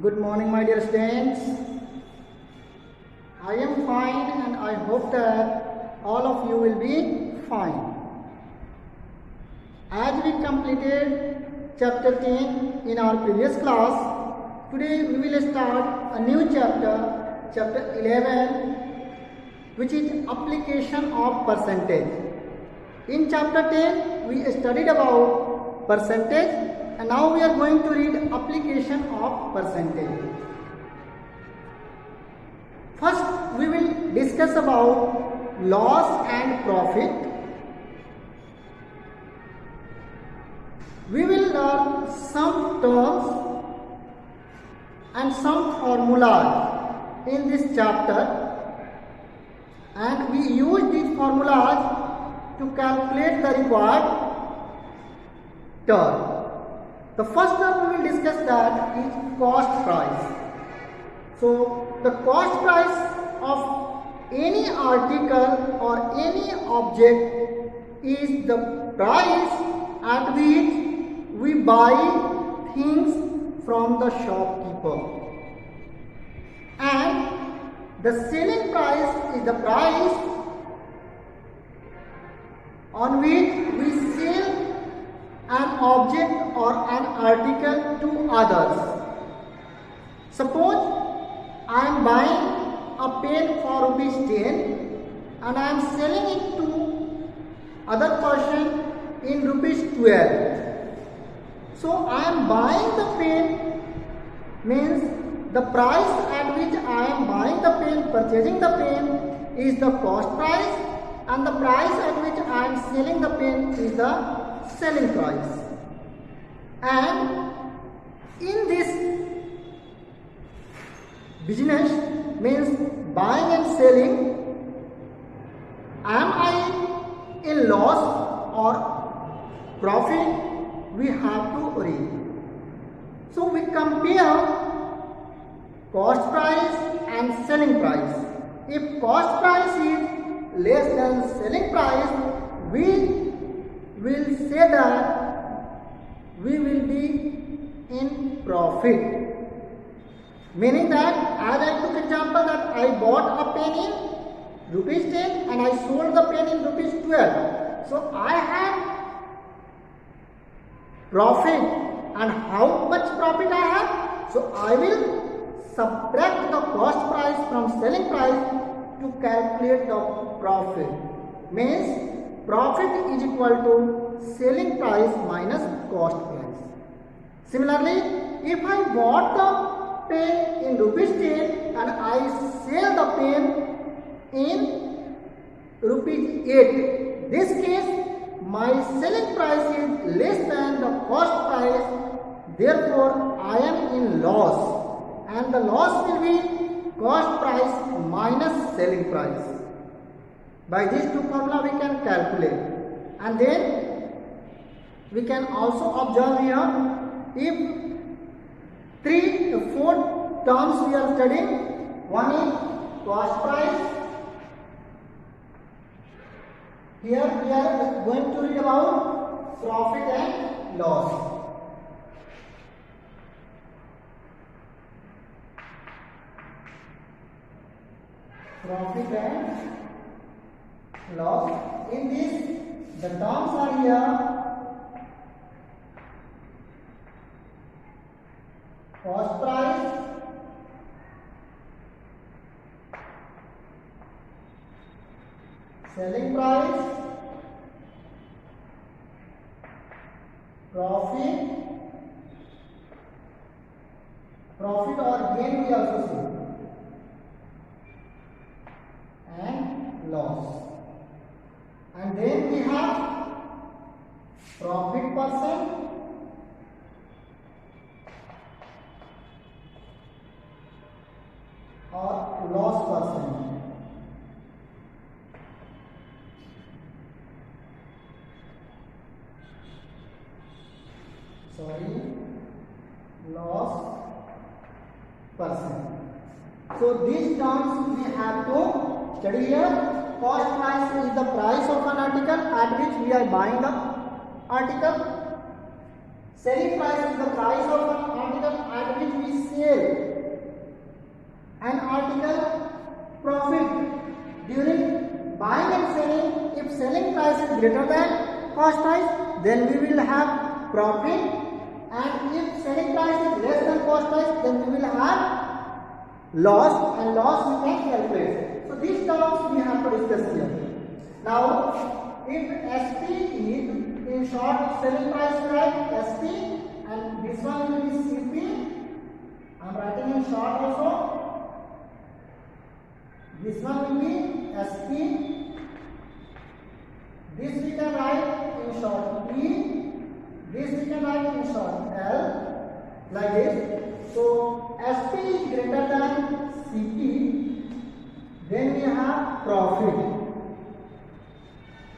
Good morning, my dear students. I am fine and I hope that all of you will be fine. As we completed chapter 10 in our previous class, today we will start a new chapter, chapter 11, which is application of percentage. In chapter 10, we studied about percentage. And now we are going to read application of percentage. First, we will discuss about loss and profit. We will learn some terms and some formulas in this chapter, and we use these formulas to calculate the required term. The first term we will discuss that is cost price. So the cost price of any article or any object is the price at which we buy things from the shopkeeper, and the selling price is the price on which we sell an object or an article to others. Suppose I am buying a pen for ₹10 and I am selling it to other person in ₹12. So I am buying the pen means the price at which I am buying the pen, purchasing the pen is the cost price, and the price at which I am selling the pen is the selling price. And in this business means buying and selling, am I in loss or profit? We have to read. So we compare cost price and selling price. If cost price is less than selling price, we will say that we will be in profit. Meaning that, as I took example that I bought a pen in ₹10 and I sold the pen in ₹12. So I have profit, and how much profit I have? So I will subtract the cost price from selling price to calculate the profit. Means profit is equal to selling price minus cost price. Similarly, if I bought the pen in ₹10 and I sell the pen in ₹8, this case my selling price is less than the cost price, therefore I am in loss, and the loss will be cost price minus selling price. By these two formula we can calculate, and then we can also observe here, if 4 terms we are studying. One is cost price. Here we are going to read about profit and loss. Profit and loss. In this, the terms are here: cost price, selling price, profit or gain we also see, and loss. And then we have profit percent, or loss percent. Loss percent. So these terms we have to study here. Cost price is the price of an article at which we are buying the article. Selling price is the price of an article at which we sell greater than cost price, then we will have profit, and if selling price is less than cost price, then we will have loss, and loss we can calculate. So these terms we have to discuss here. Now if SP is, in short, selling price we write SP, and this one will be CP. I am writing in short also. This one will be SP. This we can write in short P. This we can write in short L, like this. So SP is greater than CP, then we have profit,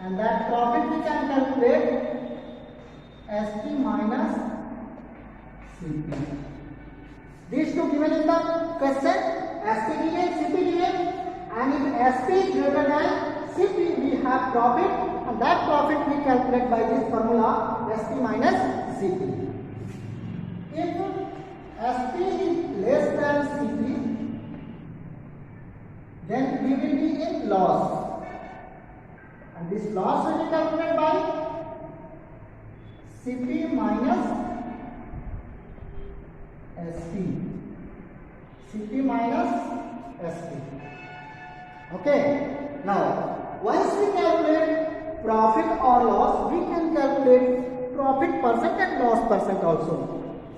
and that profit we can calculate SP minus CP. These two given in the question, SP given, CP given, and if SP is greater than CP, we have profit, and that profit we calculate by this formula SP minus CP. If SP is less than CP, then we will be in loss, and this loss will be calculated by CP minus SP. CP minus SP. Okay. Now, once we calculate profit or loss, we can calculate profit percent and loss percent also.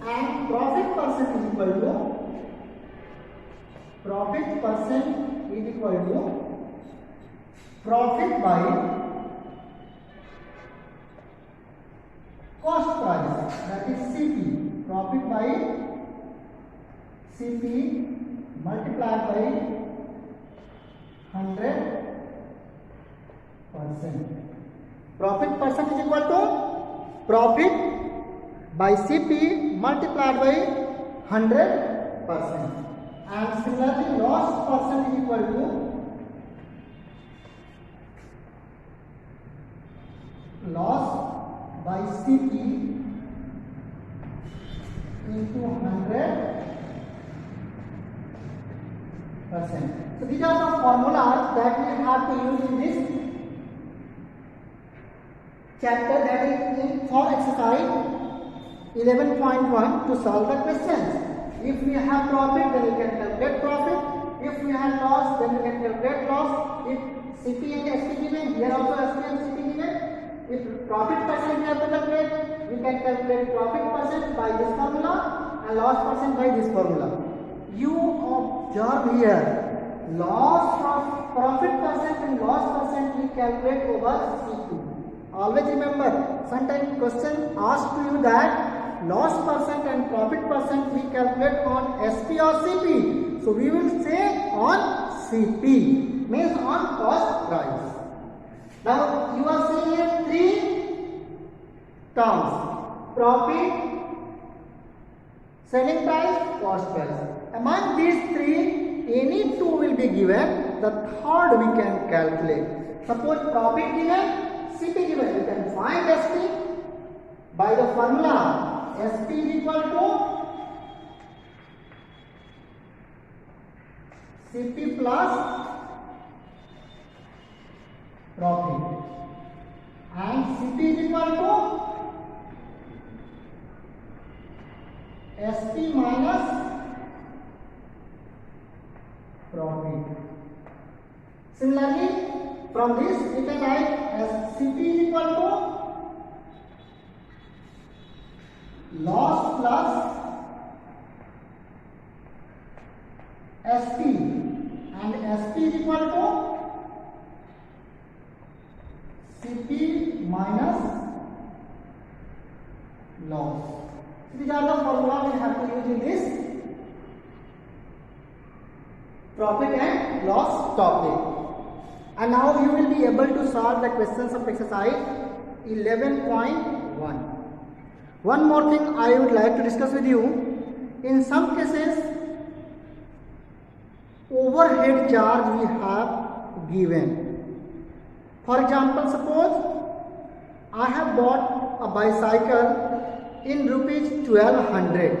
And profit percent is equal to profit by cost price, that is CP. Profit by CP multiplied by 100%. Profit percent is equal to profit by CP multiplied by 100%. And similarly, loss percent is equal to loss by CP into 100%. So these are the formulas that we have to use in this chapter, that is in for exercise 11.1 to solve the questions. If we have profit, then we can calculate profit. If we have loss, then we can calculate loss. If CP and SP given, here also SP and CP given. If profit percent we have to calculate, we can calculate profit percent by this formula and loss percent by this formula. You observe here, loss of profit percent and loss percent we calculate over C2. Always remember, sometimes question asks to you that loss percent and profit percent we calculate on SP or CP. So we will say on CP, means on cost price. Now you are seeing here three terms: profit, selling price, cost price. Among these three, any two will be given, the third we can calculate. Suppose profit given, CP given, we can find SP by the formula SP is equal to CP plus profit, and CP is equal to SP minus profit. Similarly, from this we can write as CP is equal to loss plus SP, and SP is equal to CP minus loss. So these are the formula we have to use in this profit and loss topic. And now you will be able to solve the questions of exercise 11.1. One more thing I would like to discuss with you. In some cases, overhead charge we have given. For example, suppose I have bought a bicycle in rupees 1200.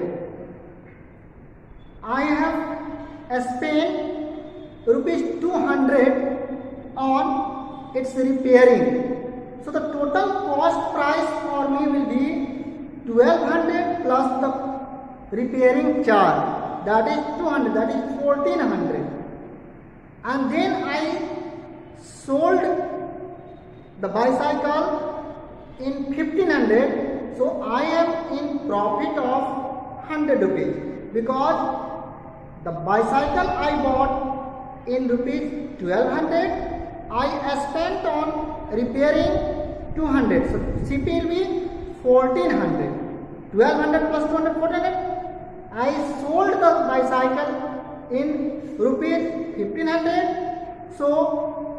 I have spent rupees 200 on its repairing. So the total cost price for me will be 1200 plus the repairing charge, that is 200, that is 1400. And then I sold the bicycle in 1500, so I am in profit of 100 rupees, because the bicycle I bought in rupees 1200, I spent on repairing 200, so CP will be 1400. 1200 plus 200, 1400. I sold the bicycle in rupees 1500. So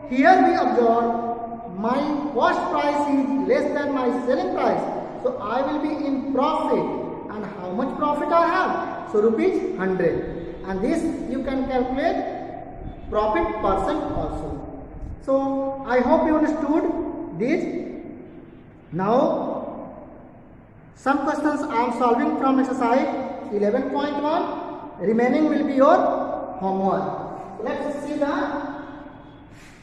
here we observe my cost price is less than my selling price. So I will be in profit. And how much profit I have? So rupees 100. And this you can calculate profit percent also. So I hope you understood this. Now some questions I am solving from exercise 11.1. Remaining will be your homework. So let's see the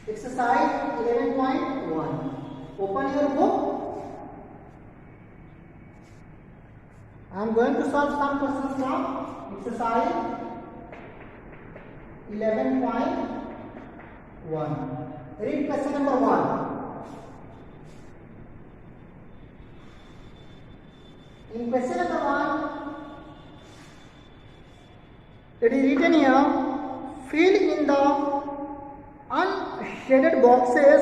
exercise 11.1. Open your book. I am going to solve some questions from exercise 11.1. Read question number 1. In question number 1, it is written here, fill in the unshaded boxes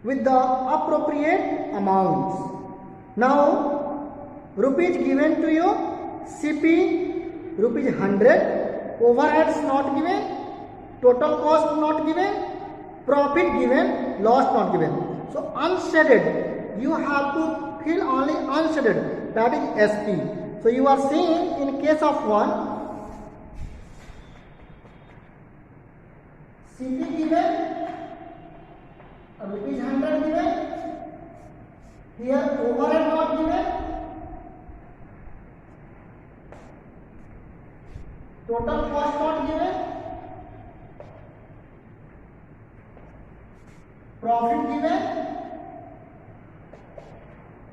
with the appropriate amounts. Now, rupees given to you, CP rupees 100, overheads not given, total cost not given, profit given, loss not given. So unshaded, you have to fill only unshaded, that is SP. So you are seeing in case of 1, CP given, rupees 100 given, here overhead not given, total cost not given, profit given,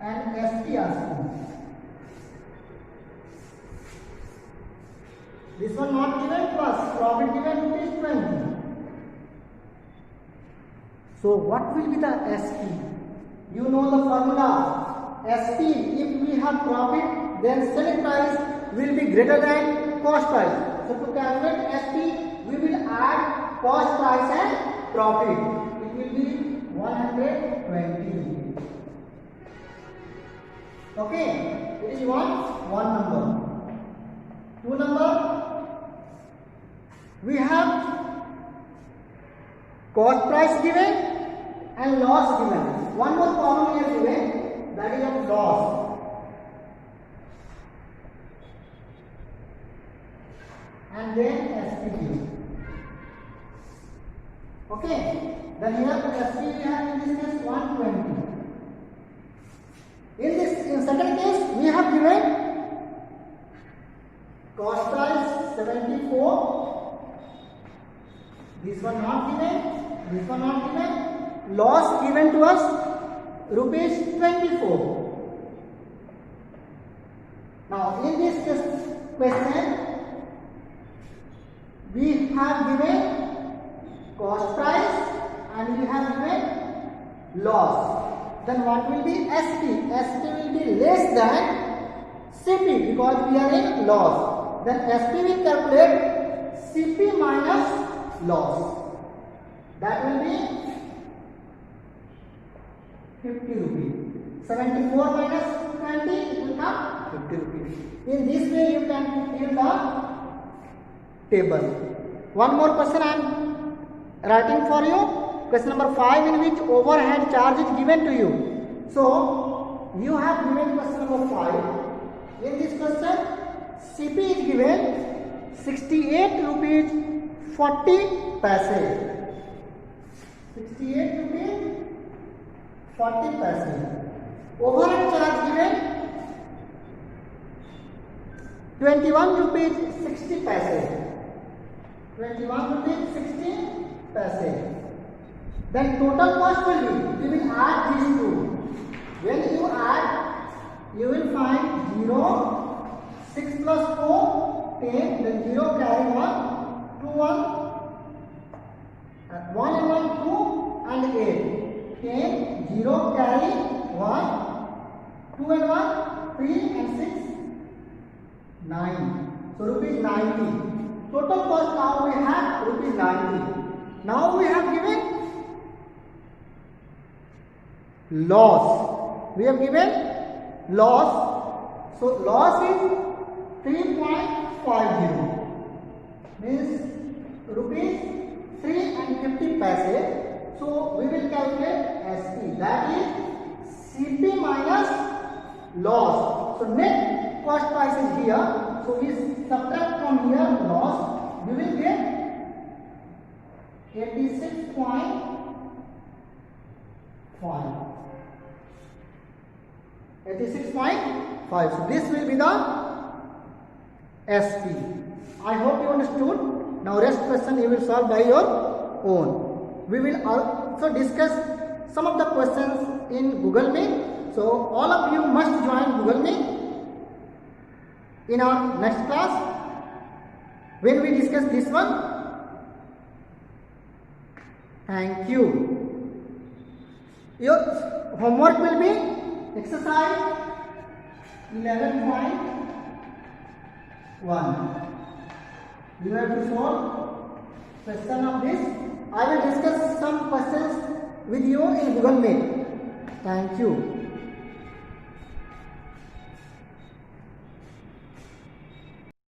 and SP asking. This one not given, plus profit given rupees 20. So what will be the SP? You know the formula. SP, if we have profit, then selling price will be greater than cost price. So to calculate SP, we will add cost price and profit. It will be 120. Okay, it is one number. 2 number, we have cost price given and loss given. One more column here given, that is of loss. And then SP given. Okay, then here SP we have in this case 120. In second case, we have given cost price 74. This one not given. This one not given. Loss given to us rupees 24. Now in this question, we have given cost price and we have given loss. Then what will be SP? SP will be less than CP because we are in loss. Then SP will calculate CP minus loss. That will be 50 rupees. 74 minus 20, it will come 50 rupees. In this way you can fill the table. One more question I am writing for you. Question number 5, in which overhead charge is given to you. So you have given question number 5. In this question, CP is given 68 rupees 40 paise. 68 rupees 40 paise. Overhead charge given 21 rupees 60 paise. 21 rupees 60 paise. Then total cost will be, we will add these two. When you add, you will find 0, 6 plus 4, 10, then 0 carry 1, 2, 1, 1 and 1, 2 and 8, 10, 0 carry 1, 2 and 1, 3 and 6, 9. So rupees 90. Total cost now we have rupees 90. Now we have given loss. We have given loss. So loss is 3.50. Means rupees 3 and 50 paise. So we will calculate SP. That is CP minus loss. So net cost price is here. So we subtract from here loss. We will get 86.5. 86.5. So this will be the SP. I hope you understood. Now rest question you will solve by your own. We will also discuss some of the questions in Google Meet. So all of you must join Google Meet in our next class when we discuss this one. Thank you. Your homework will be exercise 11.1. You have to solve question of this. I will discuss some questions with you in Google Meet. Thank you.